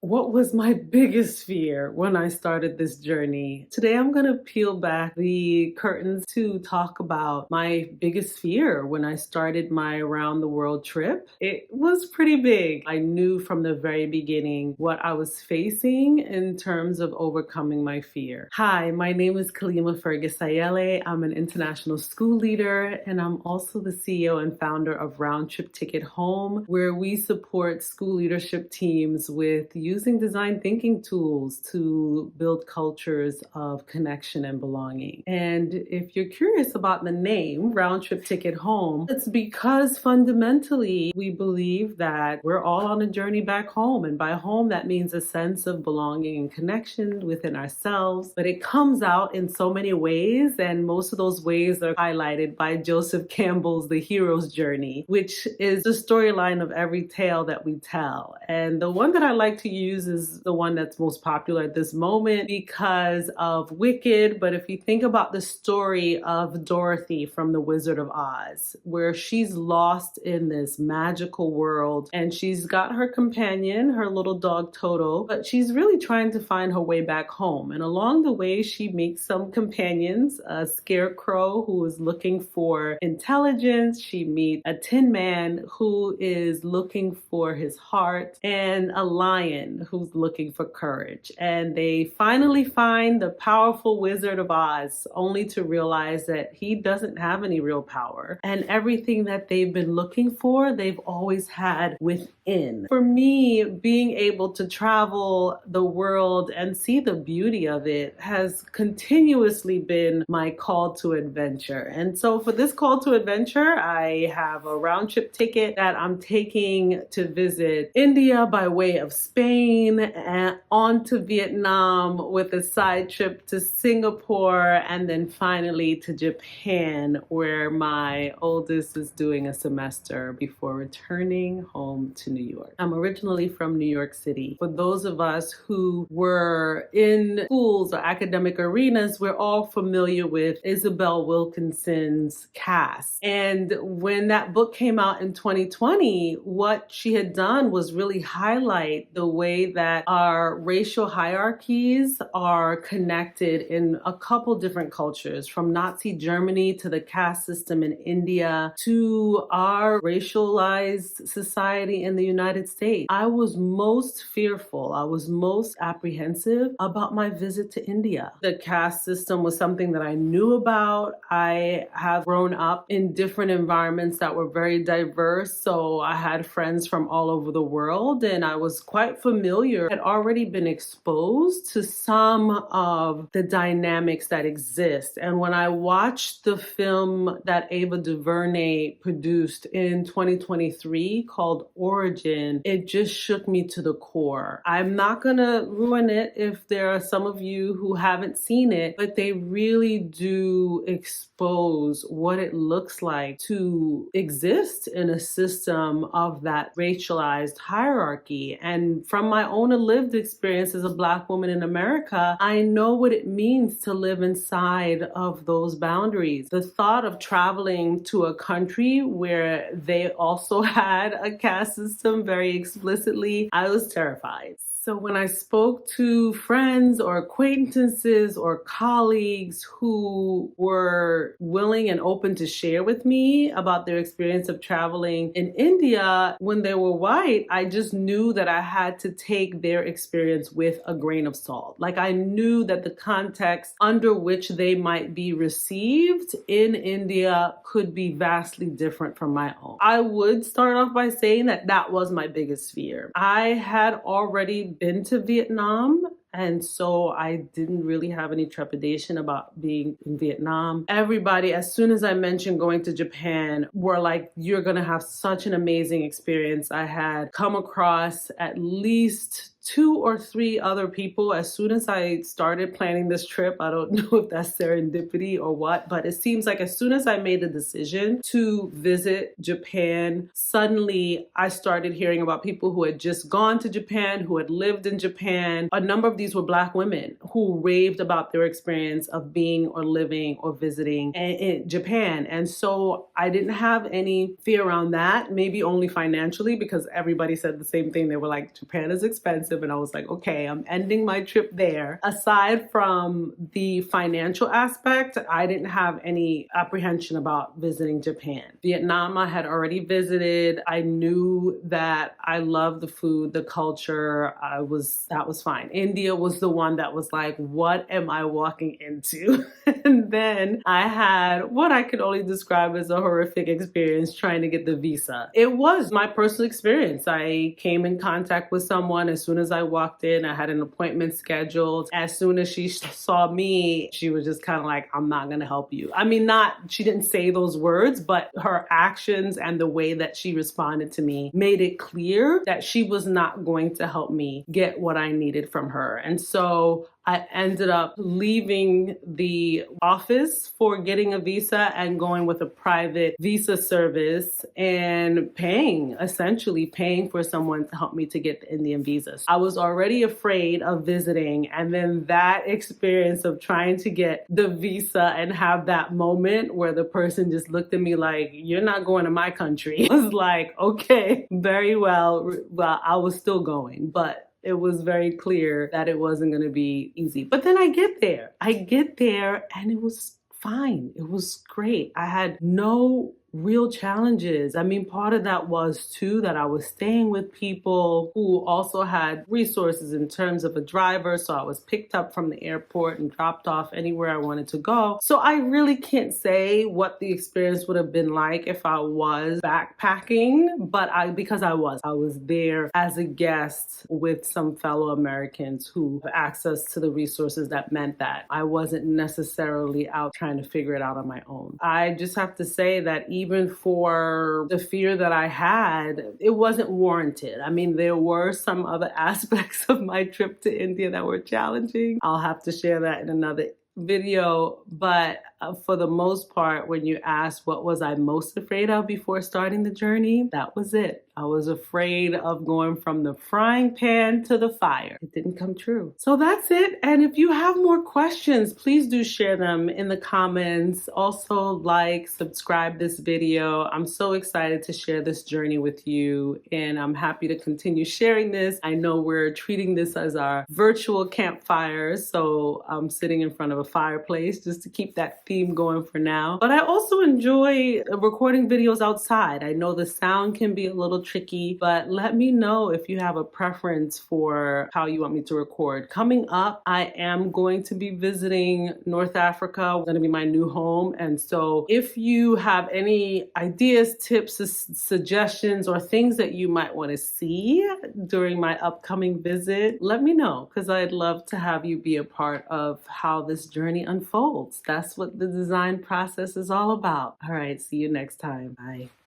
What was my biggest fear when I started this journey? Today, I'm going to peel back the curtains to talk about my biggest fear when I started my around the world trip. It was pretty big. I knew from the very beginning what I was facing in terms of overcoming my fear. Hi, my name is Kalima Fergus Ayele. I'm an international school leader, and I'm also the CEO and founder of Round Trip Ticket Home, where we support school leadership teams with using design thinking tools to build cultures of connection and belonging. And if you're curious about the name, Round Trip Ticket Home, it's because fundamentally we believe that we're all on a journey back home. And by home, that means a sense of belonging and connection within ourselves. But it comes out in so many ways, and most of those ways are highlighted by Joseph Campbell's The Hero's Journey, which is the storyline of every tale that we tell. And the one that I like to use is the one that's most popular at this moment because of Wicked. But if you think about the story of Dorothy from The Wizard of Oz, where she's lost in this magical world and she's got her companion, her little dog Toto, but she's really trying to find her way back home. And along the way, she meets some companions, a scarecrow who is looking for intelligence. She meets a tin man who is looking for his heart, and a lion who's looking for courage. And they finally find the powerful Wizard of Oz, only to realize that he doesn't have any real power. And everything that they've been looking for, they've always had within. For me, being able to travel the world and see the beauty of it has continuously been my call to adventure. And so for this call to adventure, I have a round trip ticket that I'm taking to visit India by way of Spain and on to Vietnam with a side trip to Singapore, and then finally to Japan, where my oldest is doing a semester before returning home to New York. I'm originally from New York City. For those of us who were in schools or academic arenas, we're all familiar with Isabel Wilkinson's Caste. And when that book came out in 2020, what she had done was really highlight the way that our racial hierarchies are connected in a couple different cultures, from Nazi Germany to the caste system in India to our racialized society in the United States. I was most fearful, I was most apprehensive about my visit to India. The caste system was something that I knew about. I have grown up in different environments that were very diverse, so I had friends from all over the world, and I was quite familiar, had already been exposed to some of the dynamics that exist. And when I watched the film that Ava DuVernay produced in 2023 called Origin, it just shook me to the core. I'm not gonna ruin it if there are some of you who haven't seen it, but they really do expose what it looks like to exist in a system of that racialized hierarchy. And from my own lived experience as a Black woman in America, I know what it means to live inside of those boundaries. The thought of traveling to a country where they also had a caste system very explicitly, I was terrified. So when I spoke to friends or acquaintances or colleagues who were willing and open to share with me about their experience of traveling in India when they were white, I just knew that I had to take their experience with a grain of salt. Like, I knew that the context under which they might be received in India could be vastly different from my own. I would start off by saying that that was my biggest fear. I had already been to Vietnam, and so I didn't really have any trepidation about being in Vietnam. Everybody, as soon as I mentioned going to Japan, were like, you're gonna have such an amazing experience. I had come across at least 2 or 3 other people as soon as I started planning this trip. I don't know if that's serendipity or what, but it seems like as soon as I made the decision to visit Japan, suddenly I started hearing about people who had just gone to Japan, who had lived in Japan. A number of these were Black women who raved about their experience of being or living or visiting in Japan. And so I didn't have any fear around that, maybe only financially, because everybody said the same thing. They were like, Japan is expensive. expensive. And I was like, okay, I'm ending my trip there. Aside from the financial aspect, I didn't have any apprehension about visiting Japan. Vietnam, I had already visited. I knew that I loved the food, the culture. That was fine. India was the one that was like, what am I walking into? And then I had what I could only describe as a horrific experience trying to get the visa. It was my personal experience. I came in contact with someone as soon as I walked in. I had an appointment scheduled. As soon as she saw me, she was just kind of like, I'm not going to help you. I mean, she didn't say those words, but her actions and the way that she responded to me made it clear that she was not going to help me get what I needed from her. And so I ended up leaving the office for getting a visa and going with a private visa service and essentially paying for someone to help me to get the Indian visas. I was already afraid of visiting, and then that experience of trying to get the visa and have that moment where the person just looked at me like, you're not going to my country. I was like, okay, very well. Well, I was still going, but it was very clear that it wasn't going to be easy. But then I get there and it was fine. It was great. I had no real challenges. I mean, part of that was too that I was staying with people who also had resources in terms of a driver. So I was picked up from the airport and dropped off anywhere I wanted to go. So I really can't say what the experience would have been like if I was backpacking, but because I was there as a guest with some fellow Americans who have access to the resources that meant that I wasn't necessarily out trying to figure it out on my own. I just have to say that even for the fear that I had, it wasn't warranted. I mean, there were some other aspects of my trip to India that were challenging. I'll have to share that in another video, but for the most part, when you ask what was I most afraid of before starting the journey, that was it. I was afraid of going from the frying pan to the fire. It didn't come true. So that's it. And if you have more questions, please do share them in the comments. Also subscribe this video. I'm so excited to share this journey with you, and I'm happy to continue sharing this. I know we're treating this as our virtual campfire, so I'm sitting in front of a fireplace just to keep that theme going for now. But I also enjoy recording videos outside. I know the sound can be a little tricky, but let me know if you have a preference for how you want me to record. Coming up, I am going to be visiting North Africa. It's going to be my new home. And so if you have any ideas, tips, suggestions, or things that you might want to see during my upcoming visit, let me know, because I'd love to have you be a part of how this journey unfolds. That's what the design process is all about. All right, see you next time. Bye.